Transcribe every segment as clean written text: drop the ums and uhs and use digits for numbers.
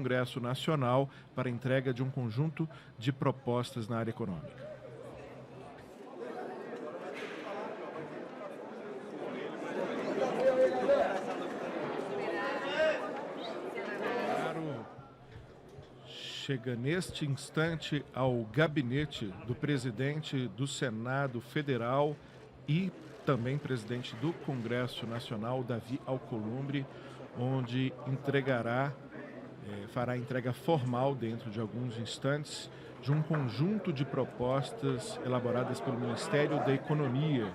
Congresso Nacional para a entrega de um conjunto de propostas na área econômica. Chega neste instante ao gabinete do presidente do Senado Federal e também presidente do Congresso Nacional, Davi Alcolumbre, onde fará a entrega formal dentro de alguns instantes de um conjunto de propostas elaboradas pelo Ministério da Economia,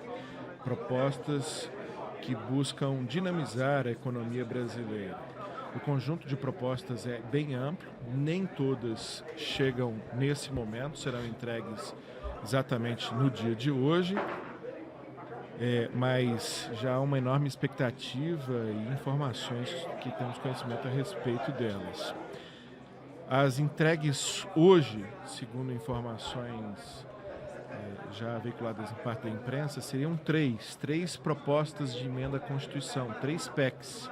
propostas que buscam dinamizar a economia brasileira. O conjunto de propostas é bem amplo, nem todas chegam nesse momento, serão entregues exatamente no dia de hoje, mas já há uma enorme expectativa e informações que temos conhecimento a respeito delas. As entregues hoje, segundo informações já veiculadas em parte da imprensa, seriam três propostas de emenda à Constituição, 3 PECs.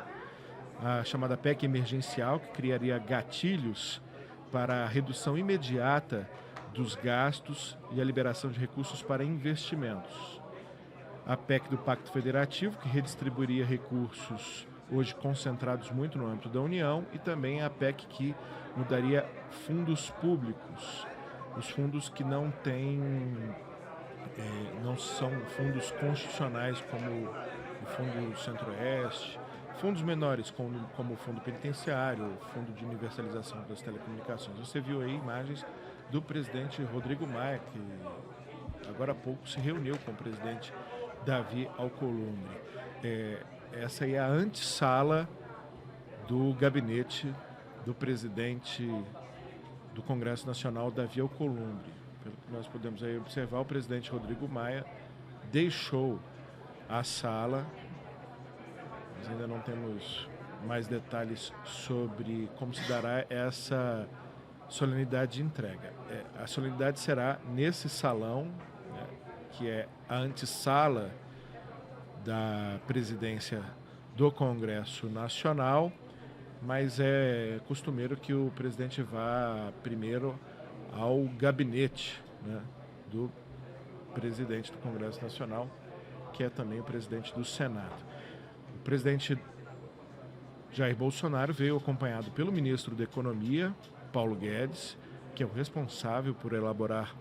A chamada PEC emergencial, que criaria gatilhos para a redução imediata dos gastos e a liberação de recursos para investimentos. A PEC do Pacto Federativo, que redistribuiria recursos hoje concentrados muito no âmbito da União, e também a PEC que mudaria fundos públicos, os fundos que não são fundos constitucionais, como o Fundo Centro-Oeste, fundos menores, como o Fundo Penitenciário, o Fundo de Universalização das Telecomunicações. Você viu aí imagens do presidente Rodrigo Maia, que agora há pouco se reuniu com o presidente Davi Alcolumbre. Essa aí é a antessala do gabinete do presidente do Congresso Nacional, Davi Alcolumbre. Pelo que nós podemos aí observar, o presidente Rodrigo Maia deixou a sala. Nós ainda não temos mais detalhes sobre como se dará essa solenidade de entrega. A solenidade será nesse salão, né, que é a antessala da presidência do Congresso Nacional, mas é costumeiro que o presidente vá primeiro ao gabinete, né, do presidente do Congresso Nacional, que é também o presidente do Senado. O presidente Jair Bolsonaro veio acompanhado pelo ministro da Economia, Paulo Guedes, que é o responsável por elaborar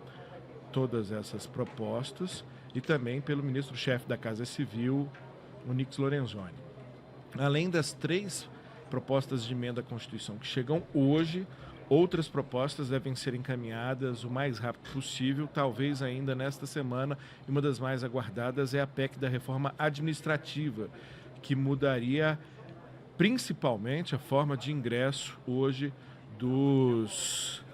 todas essas propostas, e também pelo ministro-chefe da Casa Civil, Onyx Lorenzoni. Além das 3 propostas de emenda à Constituição que chegam hoje, outras propostas devem ser encaminhadas o mais rápido possível, talvez ainda nesta semana, e uma das mais aguardadas é a PEC da reforma administrativa, que mudaria principalmente a forma de ingresso hoje dos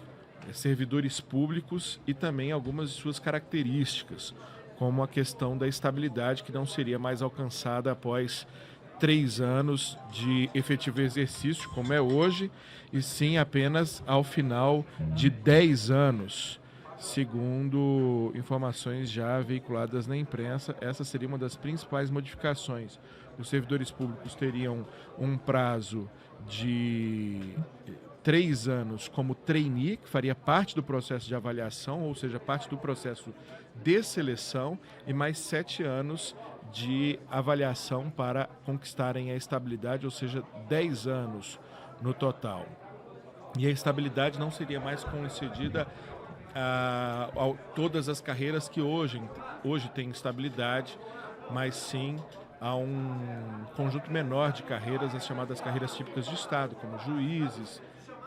servidores públicos e também algumas de suas características, como a questão da estabilidade, que não seria mais alcançada após 3 anos de efetivo exercício, como é hoje, e sim apenas ao final de 10 anos. Segundo informações já veiculadas na imprensa, essa seria uma das principais modificações. Os servidores públicos teriam um prazo de 3 anos como trainee, que faria parte do processo de avaliação, ou seja, parte do processo de seleção, e mais 7 anos de avaliação para conquistarem a estabilidade, ou seja, 10 anos no total. E a estabilidade não seria mais concedida a todas as carreiras que hoje têm estabilidade, mas sim a um conjunto menor de carreiras, as chamadas carreiras típicas de Estado, como juízes,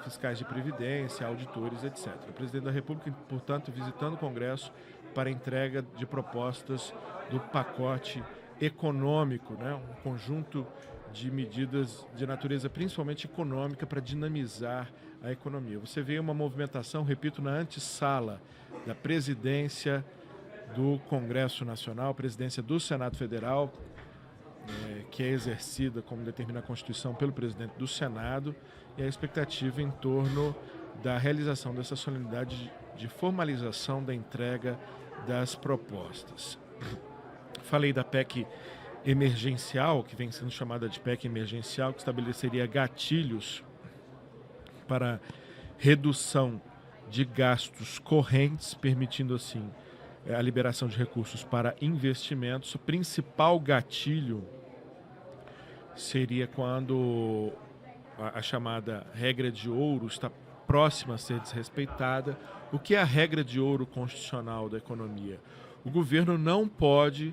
fiscais de previdência, auditores, etc. O presidente da República, portanto, visitando o Congresso para a entrega de propostas do pacote econômico, né? Um conjunto de medidas de natureza principalmente econômica para dinamizar a economia. Você vê uma movimentação, repito, na antessala da presidência do Congresso Nacional, presidência do Senado Federal, que é exercida, como determina a Constituição, pelo presidente do Senado, e a expectativa em torno da realização dessa solenidade de formalização da entrega das propostas. Falei da PEC emergencial, que vem sendo chamada de PEC emergencial, que estabeleceria gatilhos para redução de gastos correntes, permitindo assim a liberação de recursos para investimentos. O principal gatilho seria quando a chamada regra de ouro está próxima a ser desrespeitada. O que é a regra de ouro constitucional da economia? O governo não pode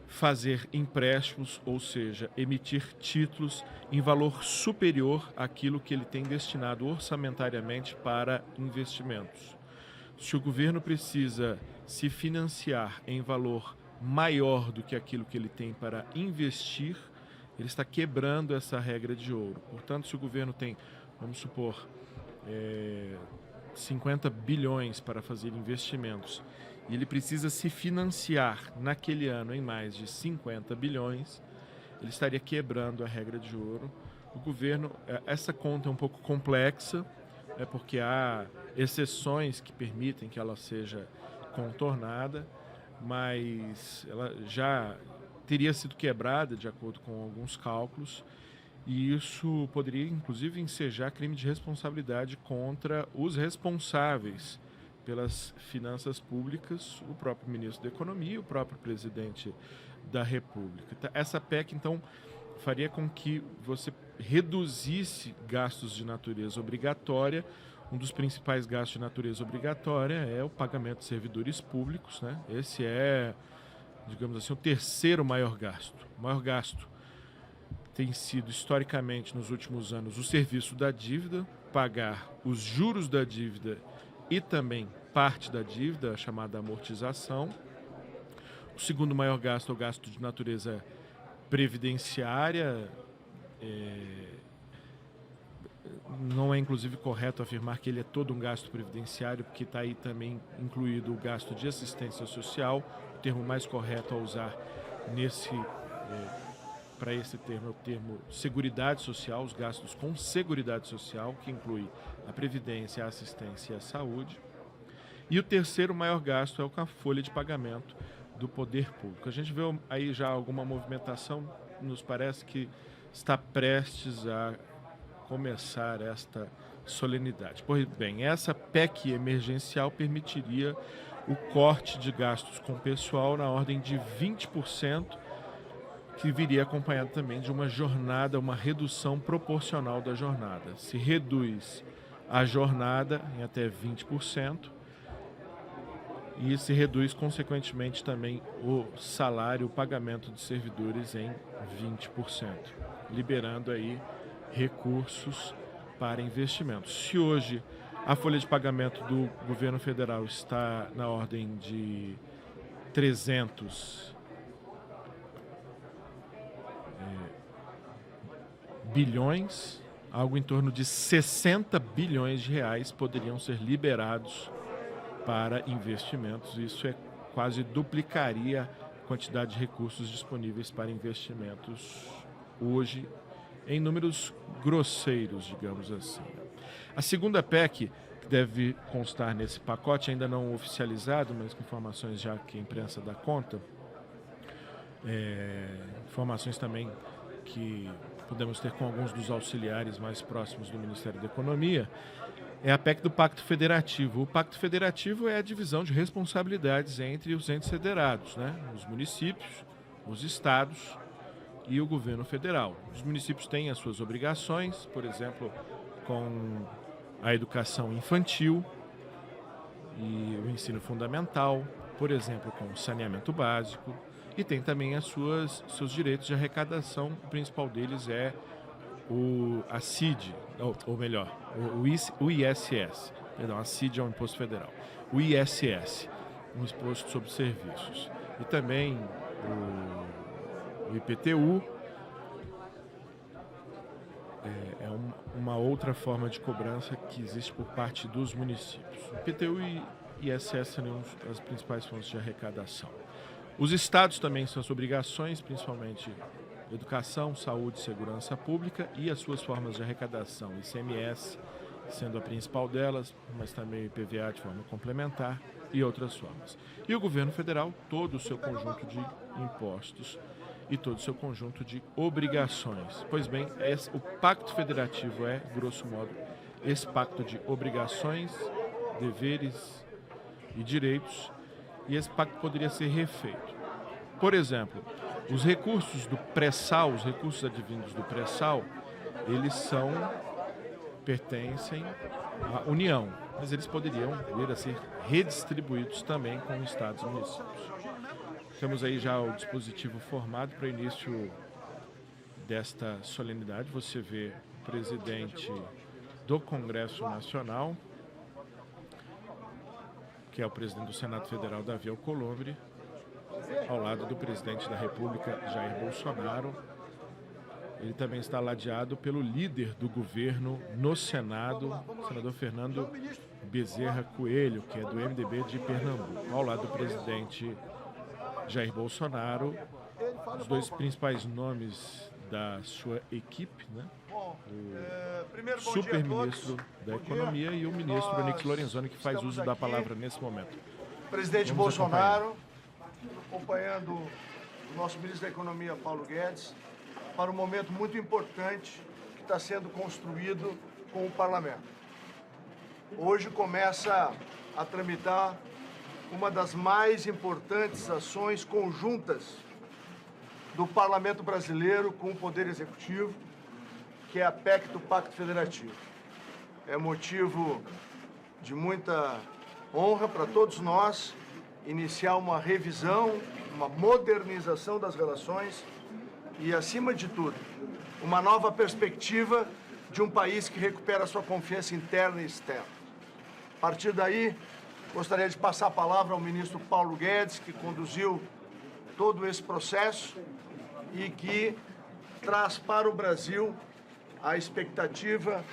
fazer empréstimos, ou seja, emitir títulos em valor superior àquilo que ele tem destinado orçamentariamente para investimentos. Se o governo precisa se financiar em valor maior do que aquilo que ele tem para investir, ele está quebrando essa regra de ouro. Portanto, se o governo tem, vamos supor, 50 bilhões para fazer investimentos e ele precisa se financiar naquele ano em mais de 50 bilhões, ele estaria quebrando a regra de ouro. O governo, essa conta é um pouco complexa, porque há exceções que permitem que ela seja contornada, mas ela já teria sido quebrada de acordo com alguns cálculos, e isso poderia inclusive ensejar crime de responsabilidade contra os responsáveis pelas finanças públicas, o próprio ministro da Economia e o próprio presidente da República. Essa PEC, então, faria com que você reduzisse gastos de natureza obrigatória. Um dos principais gastos de natureza obrigatória é o pagamento de servidores públicos, né? Esse é, digamos assim, o terceiro maior gasto. O maior gasto tem sido, historicamente, nos últimos anos, o serviço da dívida, pagar os juros da dívida e também parte da dívida, a chamada amortização. O segundo maior gasto é o gasto de natureza previdenciária. Não é, inclusive, correto afirmar que ele é todo um gasto previdenciário, porque está aí também incluído o gasto de assistência social. O termo mais correto a usar para esse termo é o termo seguridade social, os gastos com seguridade social, que inclui a previdência, a assistência e a saúde. E o terceiro maior gasto é com a folha de pagamento do poder público. A gente vê aí já alguma movimentação, nos parece que está prestes a começar esta solenidade. Pois bem, essa PEC emergencial permitiria o corte de gastos com pessoal na ordem de 20%, que viria acompanhado também de uma jornada, uma redução proporcional da jornada. Se reduz a jornada em até 20%, e se reduz, consequentemente, também o salário, o pagamento de servidores em 20%, liberando aí recursos para investimentos. Se hoje a folha de pagamento do governo federal está na ordem de 300 bilhões, algo em torno de 60 bilhões de reais poderiam ser liberados para investimentos. Isso quase duplicaria a quantidade de recursos disponíveis para investimentos hoje, em números grosseiros, digamos assim. A segunda PEC, que deve constar nesse pacote, ainda não oficializado, mas com informações já que a imprensa dá conta, informações também que podemos ter com alguns dos auxiliares mais próximos do Ministério da Economia, é a PEC do Pacto Federativo. O Pacto Federativo é a divisão de responsabilidades entre os entes federados, né? Os municípios, os estados e o governo federal. Os municípios têm as suas obrigações, por exemplo, com a educação infantil e o ensino fundamental, por exemplo, com o saneamento básico, e tem também seus direitos de arrecadação. O principal deles é a CID, ou melhor, o ISS. Perdão, a CID é um imposto federal. O ISS, um imposto sobre serviços. E também o IPTU é uma outra forma de cobrança que existe por parte dos municípios. O IPTU e ISS são as principais fontes de arrecadação. Os estados também são as obrigações, principalmente educação, saúde, segurança pública, e as suas formas de arrecadação, ICMS sendo a principal delas, mas também IPVA de forma complementar e outras formas. E o governo federal, todo o seu conjunto de impostos e todo o seu conjunto de obrigações. Pois bem, o Pacto Federativo é, grosso modo, esse pacto de obrigações, deveres e direitos, e esse pacto poderia ser refeito. Por exemplo, os recursos do pré-sal, os recursos advindos do pré-sal, eles pertencem à União, mas eles poderiam vir a ser redistribuídos também com estados e municípios. Temos aí já o dispositivo formado para o início desta solenidade. Você vê o presidente do Congresso Nacional, que é o presidente do Senado Federal, Davi Alcolumbre, ao lado do presidente da República, Jair Bolsonaro. Ele também está ladeado pelo líder do governo no Senado, o senador Fernando Bezerra Coelho, que é do MDB de Pernambuco, ao lado do presidente Jair Bolsonaro, os dois principais nomes da sua equipe, né? O super-ministro da Economia e o ministro Onyx Lorenzoni, que faz uso da palavra nesse momento. Presidente Bolsonaro, acompanhando o nosso ministro da Economia, Paulo Guedes, para um momento muito importante que está sendo construído com o Parlamento. Hoje começa a tramitar uma das mais importantes ações conjuntas do Parlamento brasileiro com o Poder Executivo, que é a PEC do Pacto Federativo. É motivo de muita honra para todos nós iniciar uma revisão, uma modernização das relações e, acima de tudo, uma nova perspectiva de um país que recupera sua confiança interna e externa. A partir daí, gostaria de passar a palavra ao ministro Paulo Guedes, que conduziu todo esse processo e que traz para o Brasil a expectativa,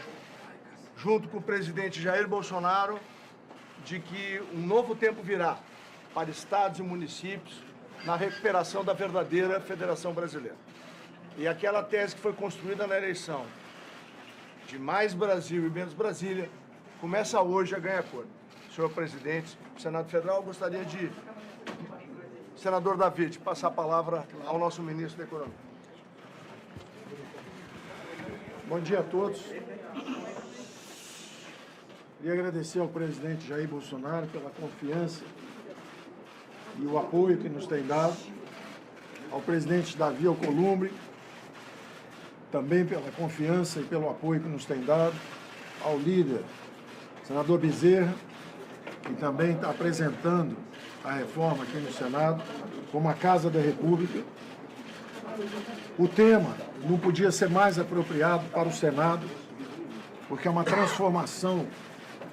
junto com o presidente Jair Bolsonaro, de que um novo tempo virá para estados e municípios na recuperação da verdadeira Federação Brasileira. E aquela tese que foi construída na eleição de mais Brasil e menos Brasília começa hoje a ganhar corpo. Senhor presidente do Senado Federal, gostaria de, senador Davi, de passar a palavra ao nosso ministro da Economia. Bom dia a todos. Queria agradecer ao presidente Jair Bolsonaro pela confiança e o apoio que nos tem dado, ao presidente Davi Alcolumbre, também pela confiança e pelo apoio que nos tem dado, ao líder, senador Bezerra, que também está apresentando a reforma aqui no Senado, como a Casa da República. O tema não podia ser mais apropriado para o Senado, porque é uma transformação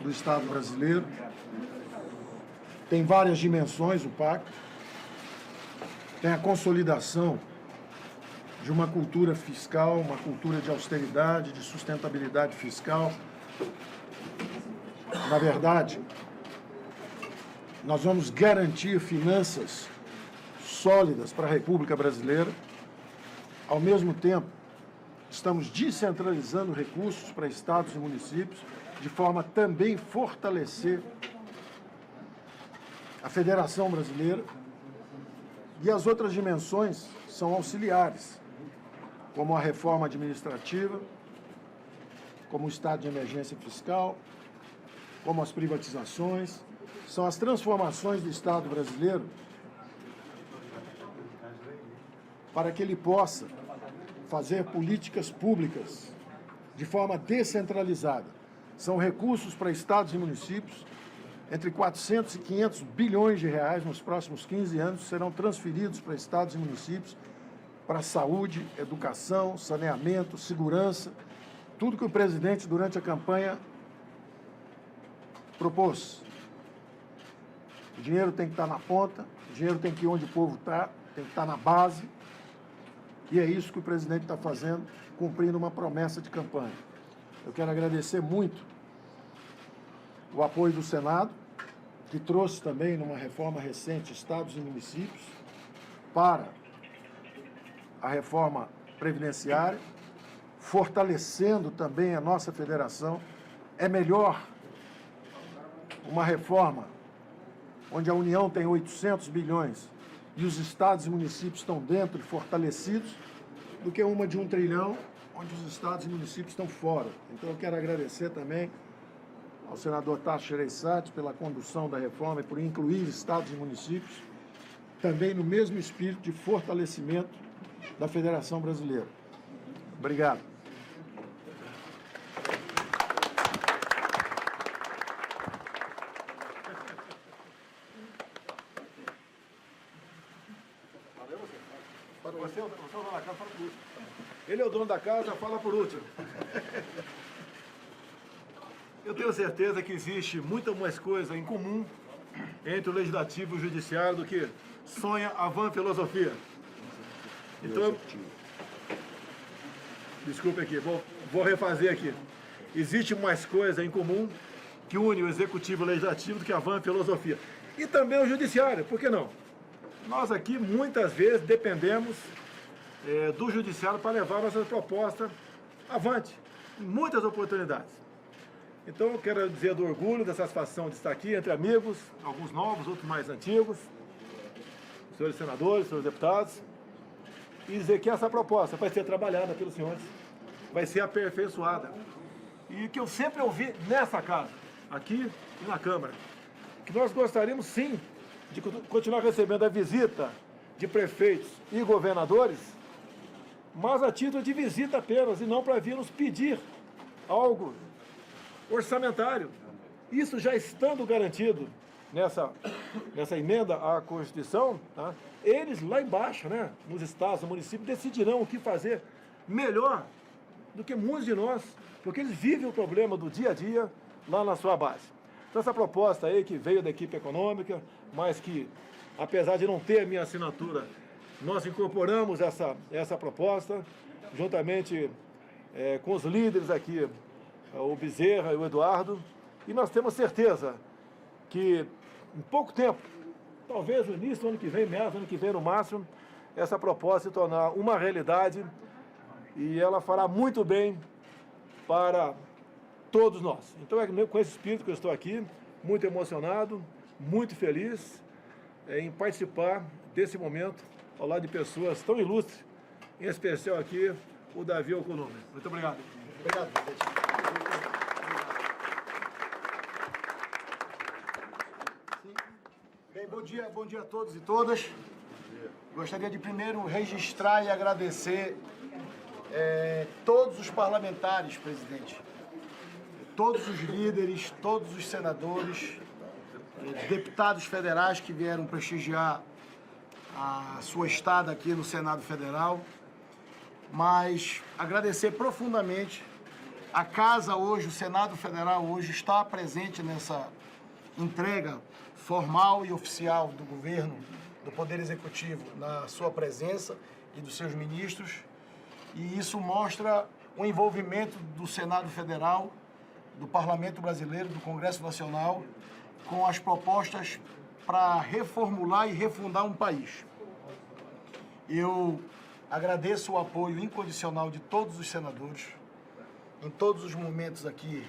do Estado brasileiro. Tem várias dimensões o pacto. Tem a consolidação de uma cultura fiscal, uma cultura de austeridade, de sustentabilidade fiscal. Na verdade, nós vamos garantir finanças sólidas para a República Brasileira. Ao mesmo tempo, estamos descentralizando recursos para estados e municípios, de forma a também fortalecer a Federação Brasileira. E as outras dimensões são auxiliares, como a reforma administrativa, como o estado de emergência fiscal, como as privatizações. São as transformações do Estado brasileiro para que ele possa fazer políticas públicas de forma descentralizada. São recursos para estados e municípios, entre 400 e 500 bilhões de reais nos próximos 15 anos serão transferidos para estados e municípios para saúde, educação, saneamento, segurança, tudo que o presidente, durante a campanha, propôs. O dinheiro tem que estar na ponta, o dinheiro tem que ir onde o povo está, tem que estar na base, e é isso que o presidente está fazendo, cumprindo uma promessa de campanha. Eu quero agradecer muito o apoio do Senado, que trouxe também, numa reforma recente, estados e municípios, para a reforma previdenciária, fortalecendo também a nossa federação. É melhor uma reforma onde a União tem 800 bilhões e os estados e municípios estão dentro e fortalecidos, do que uma de 1 trilhão onde os estados e municípios estão fora. Então eu quero agradecer também ao senador Tasso Gereissati pela condução da reforma e por incluir estados e municípios, também no mesmo espírito de fortalecimento da Federação Brasileira. Obrigado. Você é o dono da casa, fala por último. Ele é o dono da casa, fala por último. Eu tenho certeza que existe muita mais coisa em comum entre o Legislativo e o Judiciário do que sonha a vã filosofia. Então, desculpe aqui, vou refazer aqui. Existe mais coisa em comum que une o Executivo e o Legislativo do que a vã filosofia. E também o Judiciário, por que não? Nós aqui, muitas vezes, dependemos do Judiciário para levar nossa proposta avante, em muitas oportunidades. Então, eu quero dizer do orgulho, da satisfação de estar aqui entre amigos, alguns novos, outros mais antigos, senhores senadores, senhores deputados, e dizer que essa proposta vai ser trabalhada pelos senhores, vai ser aperfeiçoada. E que eu sempre ouvi nessa casa, aqui e na Câmara, que nós gostaríamos, sim, de continuar recebendo a visita de prefeitos e governadores, mas a título de visita apenas, e não para vir nos pedir algo orçamentário. Isso já estando garantido nessa emenda à Constituição, tá? Eles lá embaixo, né, nos estados, no município, decidirão o que fazer melhor do que muitos de nós, porque eles vivem o problema do dia a dia lá na sua base. Então essa proposta aí que veio da equipe econômica, mas que, apesar de não ter a minha assinatura, nós incorporamos essa proposta, juntamente com os líderes aqui, o Bezerra e o Eduardo, e nós temos certeza que em pouco tempo, talvez no início do ano que vem, meados do ano que vem no máximo, essa proposta se tornar uma realidade e ela fará muito bem para todos nós. Então é com esse espírito que eu estou aqui, muito emocionado, muito feliz em participar desse momento ao lado de pessoas tão ilustres, em especial aqui o Davi Alcolumbre. Muito obrigado. Obrigado, presidente. Bem, bom dia a todos e todas. Gostaria de primeiro registrar e agradecer todos os parlamentares, presidente, todos os líderes, todos os senadores, deputados federais que vieram prestigiar a sua estada aqui no Senado Federal, mas agradecer profundamente a Casa hoje, o Senado Federal hoje está presente nessa entrega formal e oficial do governo, do Poder Executivo, na sua presença e dos seus ministros, e isso mostra o envolvimento do Senado Federal, do Parlamento Brasileiro, do Congresso Nacional, com as propostas para reformular e refundar um país. Eu agradeço o apoio incondicional de todos os senadores, em todos os momentos aqui,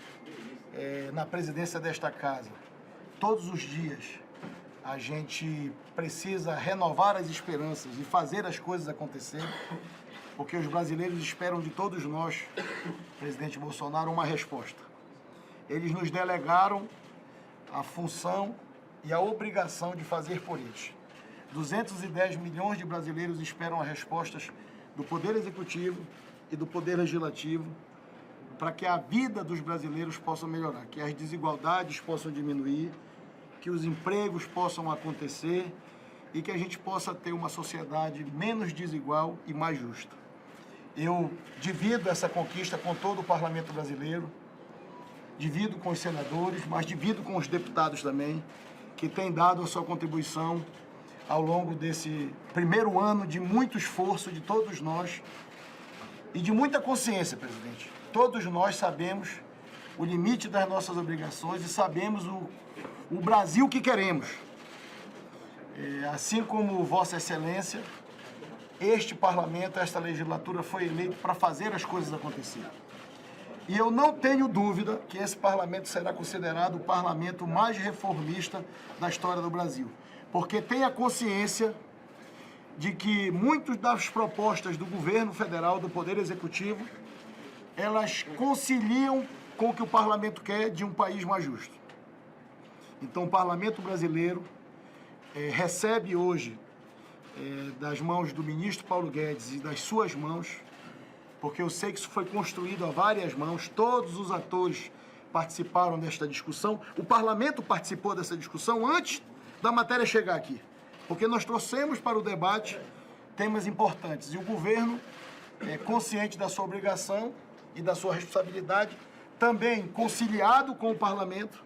na presidência desta casa. Todos os dias a gente precisa renovar as esperanças e fazer as coisas acontecerem, porque os brasileiros esperam de todos nós, presidente Bolsonaro, uma resposta. Eles nos delegaram a função e a obrigação de fazer por eles. 210 milhões de brasileiros esperam as respostas do Poder Executivo e do Poder Legislativo para que a vida dos brasileiros possa melhorar, que as desigualdades possam diminuir, que os empregos possam acontecer e que a gente possa ter uma sociedade menos desigual e mais justa. Eu divido essa conquista com todo o Parlamento brasileiro, divido com os senadores, mas divido com os deputados também, que têm dado a sua contribuição ao longo desse primeiro ano de muito esforço de todos nós e de muita consciência, presidente. Todos nós sabemos o limite das nossas obrigações e sabemos o Brasil que queremos. Assim como Vossa Excelência, este Parlamento, esta legislatura foi eleito para fazer as coisas acontecerem. E eu não tenho dúvida que esse Parlamento será considerado o Parlamento mais reformista da história do Brasil, porque tem a consciência de que muitas das propostas do governo federal, do Poder Executivo, elas conciliam com o que o parlamento quer de um país mais justo. Então, o parlamento brasileiro recebe hoje, das mãos do ministro Paulo Guedes e das suas mãos, porque eu sei que isso foi construído a várias mãos, todos os atores participaram desta discussão, o parlamento participou dessa discussão antes da matéria chegar aqui, porque nós trouxemos para o debate temas importantes e o governo, consciente da sua obrigação e da sua responsabilidade, também conciliado com o parlamento,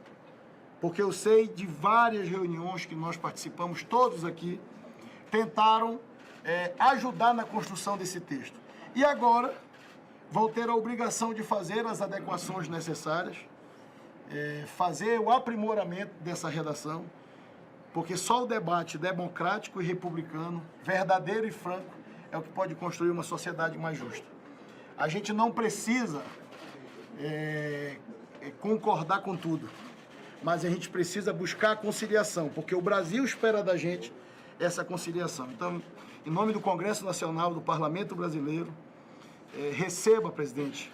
porque eu sei de várias reuniões que nós participamos, todos aqui, tentaram ajudar na construção desse texto. E agora vão ter a obrigação de fazer as adequações necessárias, fazer o aprimoramento dessa redação, porque só o debate democrático e republicano, verdadeiro e franco, é o que pode construir uma sociedade mais justa. A gente não precisa concordar com tudo, mas a gente precisa buscar a conciliação, porque o Brasil espera da gente essa conciliação. Então, em nome do Congresso Nacional, do Parlamento Brasileiro, receba, presidente,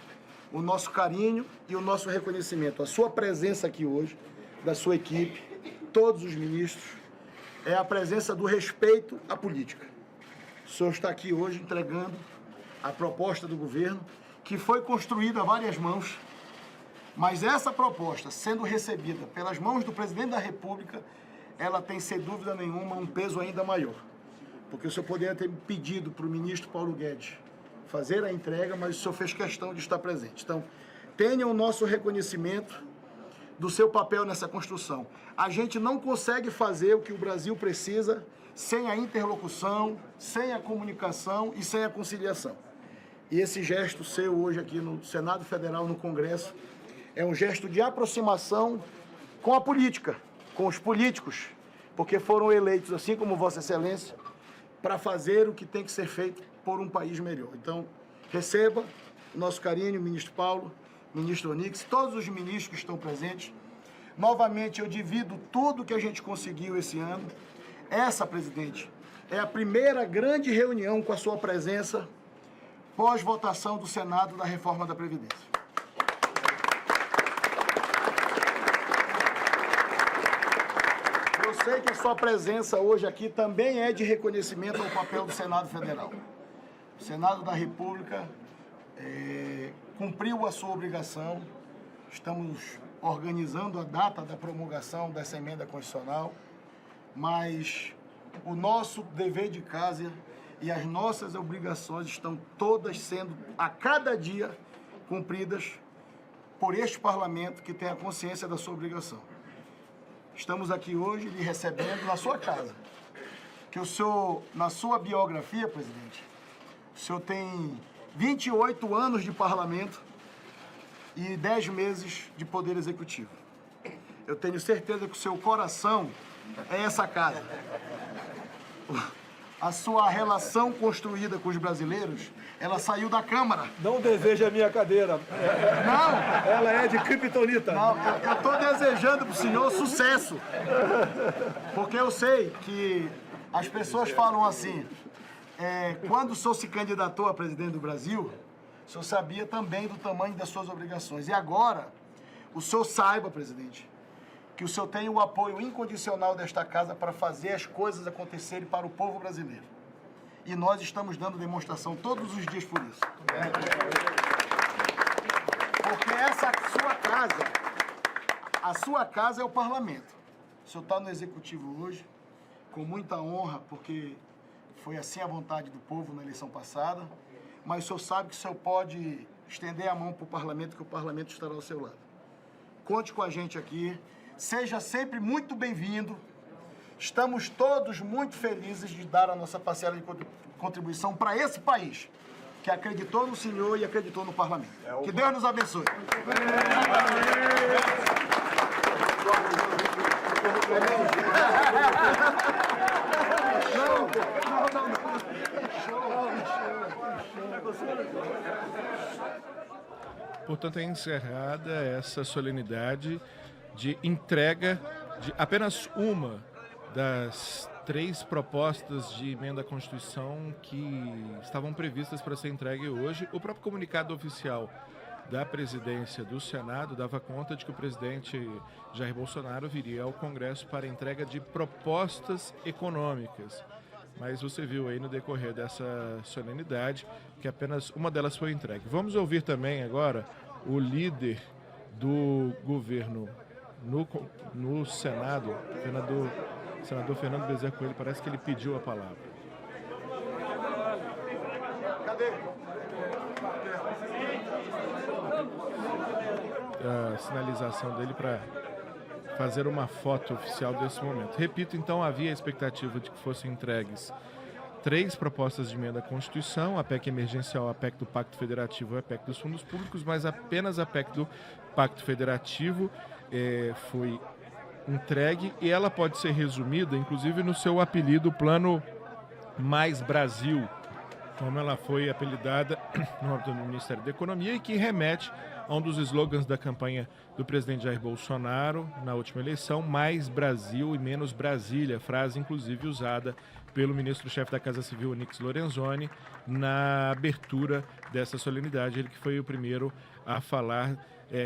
o nosso carinho e o nosso reconhecimento. A sua presença aqui hoje, da sua equipe, todos os ministros, é a presença do respeito à política. O senhor está aqui hoje entregando a proposta do governo, que foi construída a várias mãos, mas essa proposta, sendo recebida pelas mãos do presidente da República, ela tem, sem dúvida nenhuma, um peso ainda maior. Porque o senhor poderia ter pedido para o ministro Paulo Guedes fazer a entrega, mas o senhor fez questão de estar presente. Então, tenha o nosso reconhecimento do seu papel nessa construção. A gente não consegue fazer o que o Brasil precisa sem a interlocução, sem a comunicação e sem a conciliação. E esse gesto seu hoje aqui no Senado Federal, no Congresso, é um gesto de aproximação com a política, com os políticos, porque foram eleitos, assim como Vossa Excelência, para fazer o que tem que ser feito por um país melhor. Então, receba o nosso carinho, ministro Paulo, ministro Onyx, todos os ministros que estão presentes. Novamente, eu divido tudo que a gente conseguiu esse ano. Essa, presidente, é a primeira grande reunião com a sua presença pós-votação do Senado da reforma da Previdência. Eu sei que a sua presença hoje aqui também é de reconhecimento ao papel do Senado Federal. O Senado da República cumpriu a sua obrigação. Estamos organizando a data da promulgação dessa emenda constitucional, mas o nosso dever de casa e as nossas obrigações estão todas sendo, a cada dia, cumpridas por este parlamento que tem a consciência da sua obrigação. Estamos aqui hoje lhe recebendo na sua casa, que o senhor, na sua biografia, presidente, o senhor tem 28 anos de parlamento e 10 meses de poder executivo. Eu tenho certeza que o seu coração é essa casa. A sua relação construída com os brasileiros, ela saiu da Câmara. Não deseja a minha cadeira. Não! Ela é de criptonita. Não, eu estou desejando para o senhor sucesso. Porque eu sei que as pessoas falam assim, quando o senhor se candidatou a presidente do Brasil, o senhor sabia também do tamanho das suas obrigações. E agora, o senhor saiba, presidente, que o senhor tem o apoio incondicional desta casa para fazer as coisas acontecerem para o povo brasileiro. E nós estamos dando demonstração todos os dias por isso. Porque essa a sua casa é o parlamento. O senhor está no executivo hoje, com muita honra, porque foi assim a vontade do povo na eleição passada, mas o senhor sabe que o senhor pode estender a mão para o parlamento, que o parlamento estará ao seu lado. Conte com a gente aqui. Seja sempre muito bem-vindo. Estamos todos muito felizes de dar a nossa parcela de contribuição para esse país, que acreditou no senhor e acreditou no parlamento. Que Deus nos abençoe. Portanto, é encerrada essa solenidade de entrega de apenas uma das 3 propostas de emenda à Constituição que estavam previstas para ser entregue hoje. O próprio comunicado oficial da presidência do Senado dava conta de que o presidente Jair Bolsonaro viria ao Congresso para entrega de propostas econômicas. Mas você viu aí no decorrer dessa solenidade que apenas uma delas foi entregue. Vamos ouvir também agora o líder do governo no Senado, senador Fernando Bezerra Coelho. Parece que ele pediu a palavra. Cadê? A sinalização dele para fazer uma foto oficial desse momento. Repito, então, havia a expectativa de que fossem entregues 3 propostas de emenda à Constituição, a PEC emergencial, a PEC do Pacto Federativo e a PEC dos Fundos Públicos, mas apenas a PEC do Pacto Federativo foi entregue e ela pode ser resumida, inclusive, no seu apelido Plano Mais Brasil, como ela foi apelidada no âmbito do Ministério da Economia e que remete a um dos slogans da campanha do presidente Jair Bolsonaro na última eleição, mais Brasil e menos Brasília, frase inclusive usada pelo ministro-chefe da Casa Civil, Onyx Lorenzoni, na abertura dessa solenidade. Ele que foi o primeiro a falar,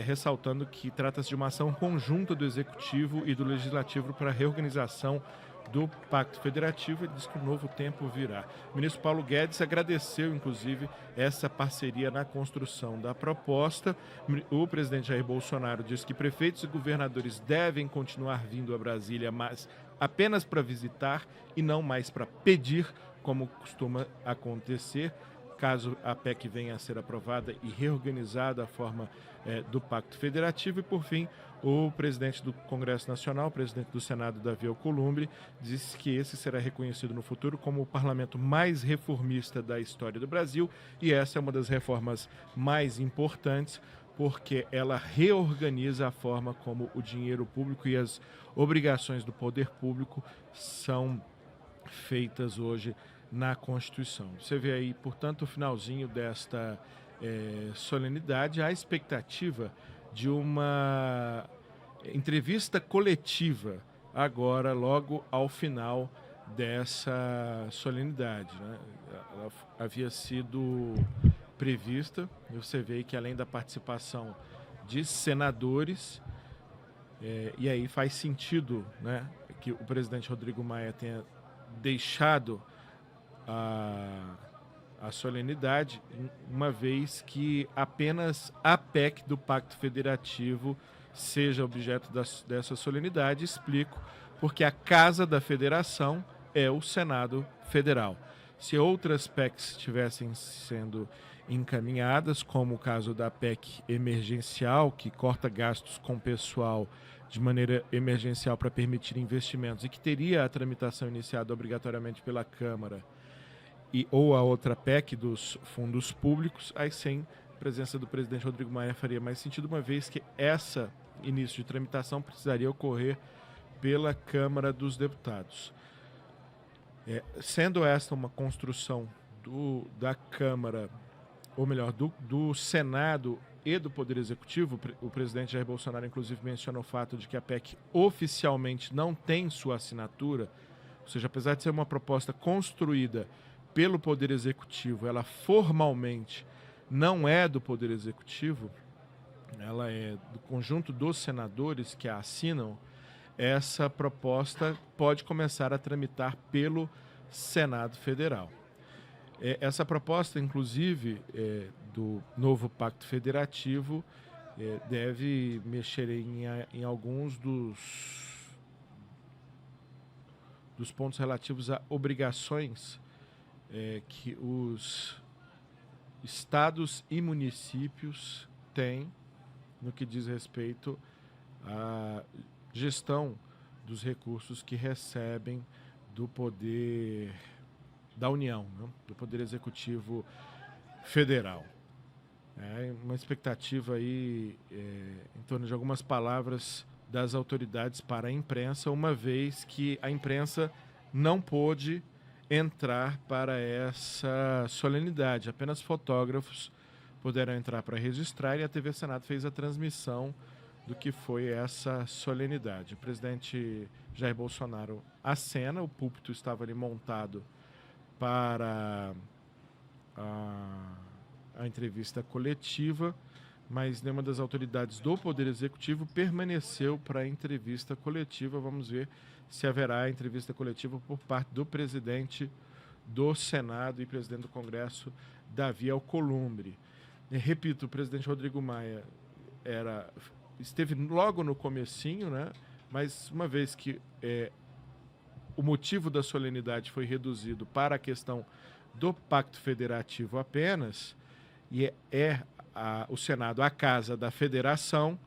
ressaltando que trata-se de uma ação conjunta do Executivo e do Legislativo para a reorganização do Pacto Federativo. Ele disse que um novo tempo virá. O ministro Paulo Guedes agradeceu, inclusive, essa parceria na construção da proposta. O presidente Jair Bolsonaro disse que prefeitos e governadores devem continuar vindo a Brasília, mas apenas para visitar e não mais para pedir, como costuma acontecer. Caso a PEC venha a ser aprovada e reorganizada a forma do Pacto Federativo. E, por fim, o presidente do Congresso Nacional, o presidente do Senado, Davi Alcolumbre, disse que esse será reconhecido no futuro como o parlamento mais reformista da história do Brasil, e essa é uma das reformas mais importantes, porque ela reorganiza a forma como o dinheiro público e as obrigações do poder público são feitas hoje na Constituição. Você vê aí, portanto, o finalzinho desta solenidade, a expectativa de uma entrevista coletiva agora, logo ao final dessa solenidade, né? Ela havia sido prevista, você vê que além da participação de senadores, e aí faz sentido, né, que o presidente Rodrigo Maia tenha deixado a solenidade, uma vez que apenas a PEC do Pacto Federativo seja objeto dessa solenidade. Explico, porque a Casa da Federação é o Senado Federal. Se outras PECs estivessem sendo encaminhadas, como o caso da PEC emergencial, que corta gastos com pessoal de maneira emergencial para permitir investimentos e que teria a tramitação iniciada obrigatoriamente pela Câmara, ou a outra PEC dos fundos públicos, aí sem presença do presidente Rodrigo Maia faria mais sentido, uma vez que essa início de tramitação precisaria ocorrer pela Câmara dos Deputados. Sendo esta uma construção da Câmara, ou melhor, do Senado e do Poder Executivo, o presidente Jair Bolsonaro inclusive menciona o fato de que a PEC oficialmente não tem sua assinatura, ou seja, apesar de ser uma proposta construída pelo Poder Executivo, ela formalmente não é do Poder Executivo, ela é do conjunto dos senadores que a assinam. Essa proposta pode começar a tramitar pelo Senado Federal. Essa proposta, inclusive, do novo Pacto Federativo, deve mexer em alguns dos pontos relativos a obrigações que os estados e municípios têm no que diz respeito à gestão dos recursos que recebem do poder da União, né? Do Poder Executivo Federal. Uma expectativa aí em torno de algumas palavras das autoridades para a imprensa, uma vez que a imprensa não pôde entrar para essa solenidade. Apenas fotógrafos puderam entrar para registrar e a TV Senado fez a transmissão do que foi essa solenidade. O presidente Jair Bolsonaro acena, o púlpito estava ali montado para a entrevista coletiva, mas nenhuma das autoridades do Poder Executivo permaneceu para a entrevista coletiva. Vamos ver se haverá entrevista coletiva por parte do presidente do Senado e presidente do Congresso, Davi Alcolumbre. Repito, o presidente Rodrigo Maia esteve logo no comecinho, né? Mas uma vez que o motivo da solenidade foi reduzido para a questão do Pacto Federativo apenas, e o Senado a casa da federação,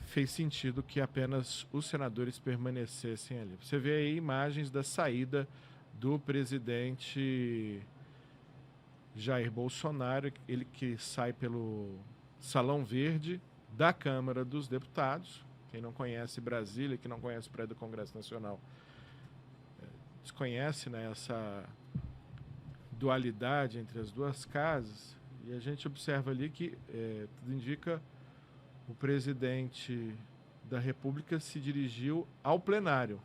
fez sentido que apenas os senadores permanecessem ali. Você vê aí imagens da saída do presidente Jair Bolsonaro, ele que sai pelo Salão Verde da Câmara dos Deputados. Quem não conhece Brasília, que não conhece o prédio do Congresso Nacional, desconhece, né, essa dualidade entre as duas casas. E a gente observa ali que tudo indica o presidente da República se dirigiu ao plenário,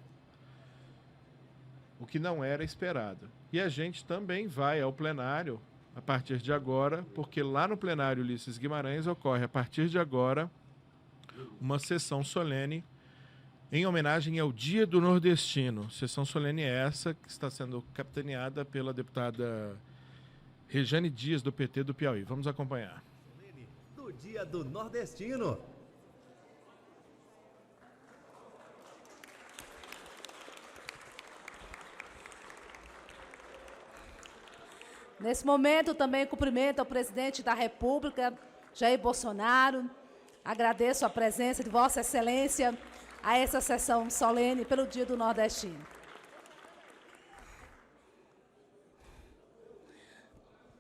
o que não era esperado. E a gente também vai ao plenário a partir de agora, porque lá no plenário Ulisses Guimarães ocorre a partir de agora uma sessão solene em homenagem ao Dia do Nordestino. Sessão solene essa que está sendo capitaneada pela deputada Rejane Dias, do PT do Piauí. Vamos acompanhar. Do Dia do Nordestino. Nesse momento, também cumprimento ao presidente da República, Jair Bolsonaro. Agradeço a presença de Vossa Excelência a essa sessão solene pelo Dia do Nordestino.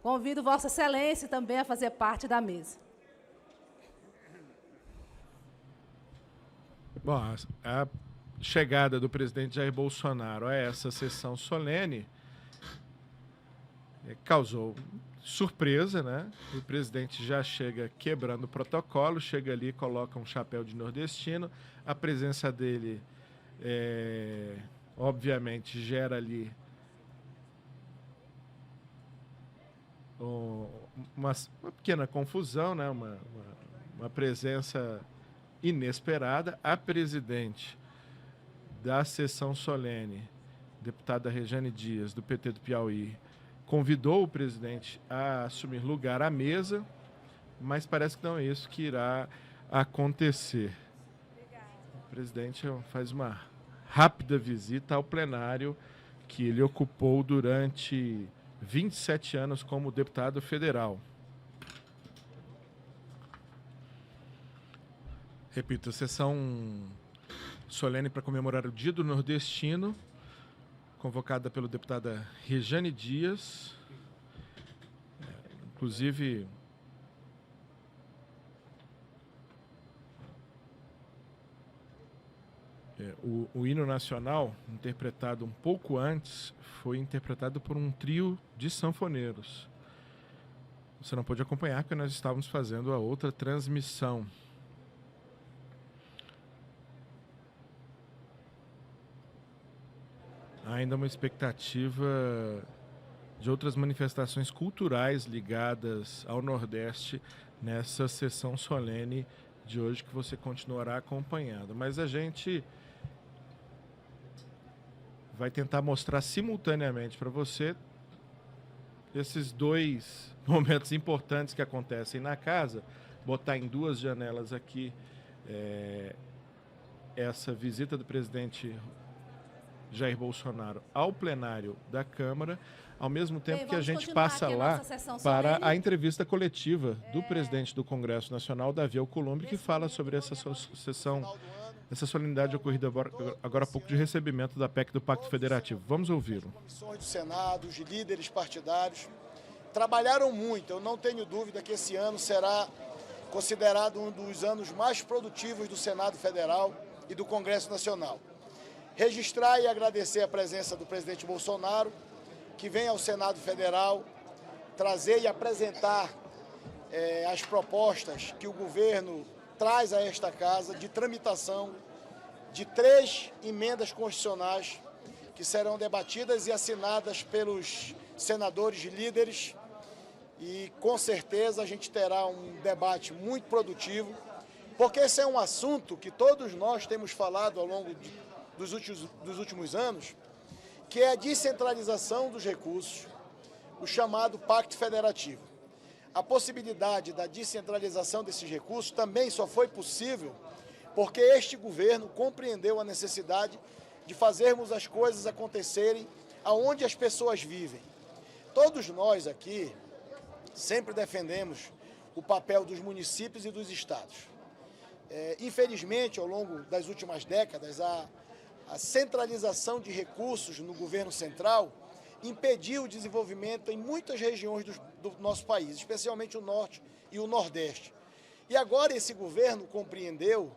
Convido Vossa Excelência também a fazer parte da mesa. Bom, a chegada do presidente Jair Bolsonaro a essa sessão solene causou surpresa, né? O presidente já chega quebrando o protocolo, chega ali, coloca um chapéu de nordestino. A presença dele, obviamente, gera ali uma pequena confusão, né? Uma presença inesperada. A presidente da sessão solene, deputada Rejane Dias, do PT do Piauí, convidou o presidente a assumir lugar à mesa, mas parece que não é isso que irá acontecer. O presidente faz uma rápida visita ao plenário que ele ocupou durante 27 anos como deputado federal. Repito, a sessão solene para comemorar o Dia do Nordestino, convocada pela deputada Rejane Dias. Inclusive, o hino nacional, interpretado um pouco antes, foi interpretado por um trio de sanfoneiros. Você não pôde acompanhar porque nós estávamos fazendo a outra transmissão. Há ainda uma expectativa de outras manifestações culturais ligadas ao Nordeste nessa sessão solene de hoje que você continuará acompanhando. Mas a gente vai tentar mostrar simultaneamente para você esses dois momentos importantes que acontecem na casa, botar em duas janelas aqui essa visita do presidente Jair Bolsonaro ao plenário da Câmara, ao mesmo tempo que a gente passa lá para a entrevista coletiva do presidente do Congresso Nacional, Davi Alcolumbre, que fala sobre essa sessão, essa solenidade ocorrida agora há pouco de recebimento da PEC do Pacto Federativo. Vamos ouvi-lo. As comissões do Senado, os líderes partidários, trabalharam muito. Eu não tenho dúvida que esse ano será considerado um dos anos mais produtivos do Senado Federal e do Congresso Nacional. Registrar e agradecer a presença do presidente Bolsonaro, que vem ao Senado Federal trazer e apresentar as propostas que o governo traz a esta casa de tramitação de 3 emendas constitucionais que serão debatidas e assinadas pelos senadores líderes e com certeza a gente terá um debate muito produtivo, porque esse é um assunto que todos nós temos falado ao longo dos últimos anos, que é a descentralização dos recursos, o chamado Pacto Federativo. A possibilidade da descentralização desses recursos também só foi possível porque este governo compreendeu a necessidade de fazermos as coisas acontecerem aonde as pessoas vivem. Todos nós aqui sempre defendemos o papel dos municípios e dos estados. Infelizmente, ao longo das últimas décadas, a centralização de recursos no governo central impediu o desenvolvimento em muitas regiões do nosso país, especialmente o Norte e o Nordeste. E agora esse governo compreendeu,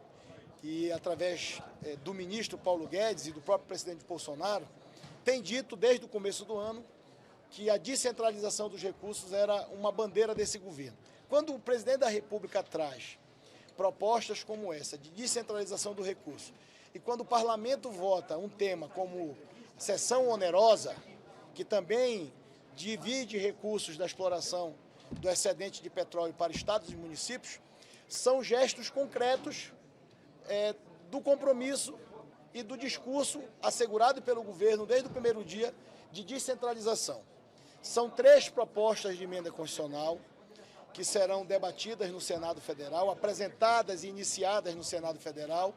e através do ministro Paulo Guedes e do próprio presidente Bolsonaro, tem dito desde o começo do ano que a descentralização dos recursos era uma bandeira desse governo. Quando o presidente da República traz propostas como essa, de descentralização do recurso, e quando o parlamento vota um tema como cessão onerosa, que também divide recursos da exploração do excedente de petróleo para estados e municípios, são gestos concretos do compromisso e do discurso assegurado pelo governo desde o primeiro dia de descentralização. São 3 propostas de emenda constitucional que serão debatidas no Senado Federal, apresentadas e iniciadas no Senado Federal,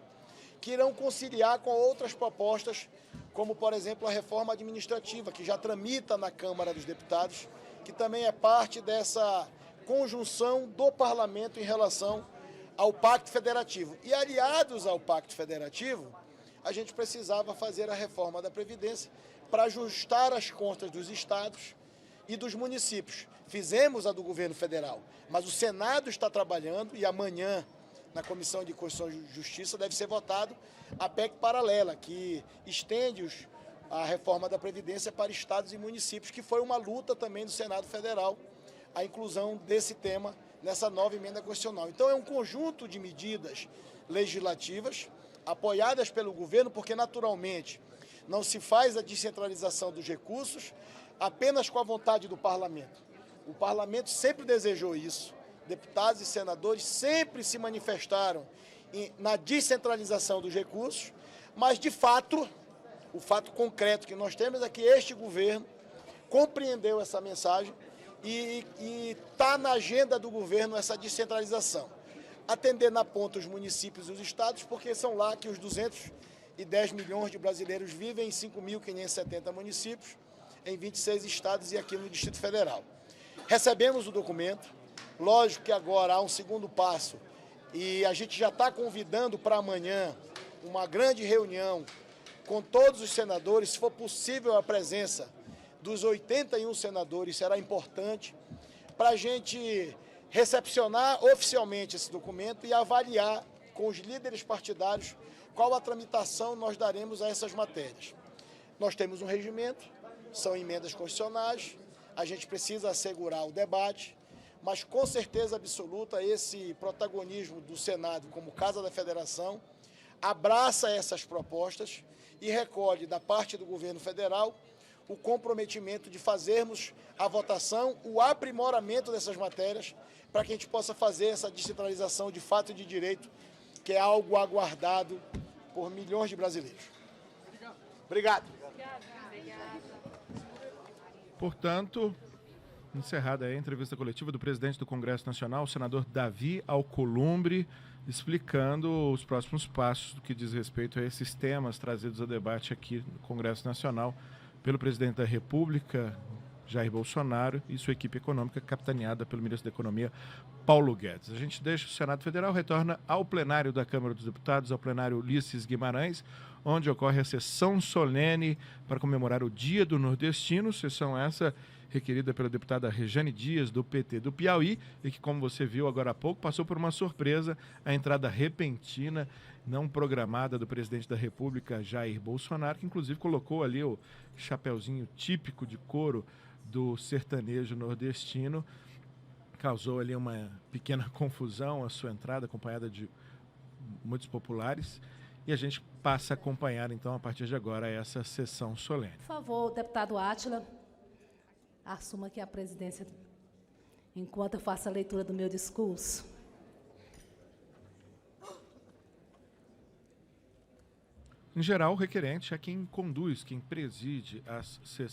que irão conciliar com outras propostas, como, por exemplo, a reforma administrativa, que já tramita na Câmara dos Deputados, que também é parte dessa conjunção do Parlamento em relação ao Pacto Federativo. E, aliados ao Pacto Federativo, a gente precisava fazer a reforma da Previdência para ajustar as contas dos estados e dos municípios. Fizemos a do governo federal, mas o Senado está trabalhando e amanhã, na Comissão de Constituição e Justiça, deve ser votado a PEC paralela, que estende a reforma da Previdência para estados e municípios, que foi uma luta também do Senado Federal, a inclusão desse tema nessa nova emenda constitucional. Então é um conjunto de medidas legislativas apoiadas pelo governo, porque naturalmente não se faz a descentralização dos recursos apenas com a vontade do parlamento. O parlamento sempre desejou isso. Deputados e senadores sempre se manifestaram na descentralização dos recursos, mas, de fato, o fato concreto que nós temos é que este governo compreendeu essa mensagem e está na agenda do governo essa descentralização. Atender na ponta os municípios e os estados, porque são lá que os 210 milhões de brasileiros vivem em 5.570 municípios, em 26 estados e aqui no Distrito Federal. Recebemos o documento. Lógico que agora há um segundo passo e a gente já está convidando para amanhã uma grande reunião com todos os senadores. Se for possível a presença dos 81 senadores, será importante para a gente recepcionar oficialmente esse documento e avaliar com os líderes partidários qual a tramitação nós daremos a essas matérias. Nós temos um regimento, são emendas constitucionais, a gente precisa assegurar o debate, mas com certeza absoluta esse protagonismo do Senado como Casa da Federação abraça essas propostas e recolhe da parte do governo federal o comprometimento de fazermos a votação, o aprimoramento dessas matérias, para que a gente possa fazer essa descentralização de fato e de direito, que é algo aguardado por milhões de brasileiros. Obrigado. Portanto, encerrada a entrevista coletiva do presidente do Congresso Nacional, o senador Davi Alcolumbre, explicando os próximos passos do que diz respeito a esses temas trazidos a debate aqui no Congresso Nacional pelo presidente da República, Jair Bolsonaro, e sua equipe econômica, capitaneada pelo ministro da Economia, Paulo Guedes. A gente deixa o Senado Federal, retorna ao plenário da Câmara dos Deputados, ao plenário Ulisses Guimarães, onde ocorre a sessão solene para comemorar o Dia do Nordestino, sessão essa requerida pela deputada Rejane Dias, do PT do Piauí, e que, como você viu agora há pouco, passou por uma surpresa, a entrada repentina, não programada, do presidente da República, Jair Bolsonaro, que inclusive colocou ali o chapeuzinho típico de couro do sertanejo nordestino. Causou ali uma pequena confusão a sua entrada, acompanhada de muitos populares, e a gente passa a acompanhar, então, a partir de agora, essa sessão solene. Por favor, deputado Átila, assuma aqui a presidência enquanto eu faço a leitura do meu discurso. Em geral, o requerente é quem conduz, quem preside as sessões.